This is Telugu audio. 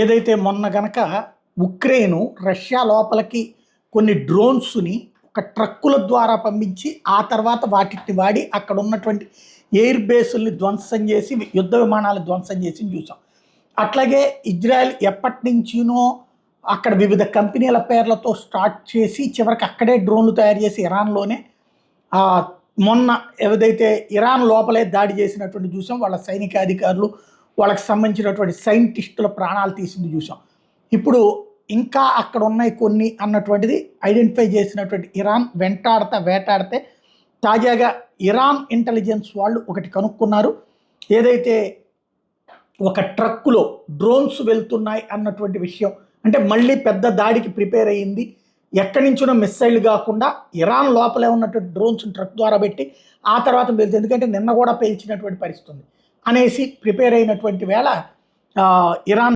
ఏదైతే మొన్న గనక ఉక్రెయిను రష్యా లోపలికి కొన్ని డ్రోన్స్‌ని ఒక ట్రక్కుల ద్వారా పంపించి, ఆ తర్వాత వాటిని వాడి అక్కడ ఉన్నటువంటి ఎయిర్ బేసుల్ని ధ్వంసం చేసి, యుద్ధ విమానాలు ధ్వంసం చేసింది చూసాం. అట్లాగే ఇజ్రాయెల్ ఎప్పటినుంచినో అక్కడ వివిధ కంపెనీల పేర్లతో స్టార్ట్ చేసి, చివరికి అక్కడే డ్రోన్‌లు తయారు చేసి ఇరాన్‌లోనే మొన్న ఏదైతే ఇరాన్ లోపలే దాడి చేసినటువంటి చూసాం. వాళ్ళ సైనికాధికారులు, వాళ్ళకి సంబంధించినటువంటి సైంటిస్టుల ప్రాణాలు తీసింది చూసాం. ఇప్పుడు ఇంకా అక్కడ ఉన్నాయి కొన్ని అన్నటువంటిది ఐడెంటిఫై చేసినటువంటి ఇరాన్ వేటాడితే తాజాగా ఇరాన్ ఇంటెలిజెన్స్ వాళ్ళు ఒకటి కనుక్కున్నారు. ఏదైతే ఒక ట్రక్కులో డ్రోన్స్ వెళ్తున్నాయి అన్నటువంటి విషయం, అంటే మళ్ళీ పెద్ద దాడికి ప్రిపేర్ అయ్యింది. ఎక్కడి నుంచినో మిస్సైల్ కాకుండా ఇరాన్ లోపలే ఉన్నటువంటి డ్రోన్స్ ట్రక్ ద్వారా పెట్టి ఆ తర్వాత వెళ్తుంది. ఎందుకంటే నిన్న కూడా పేల్చినటువంటి పరిస్థితి ఉంది అనేసి ప్రిపేర్ అయినటువంటి వేళ ఇరాన్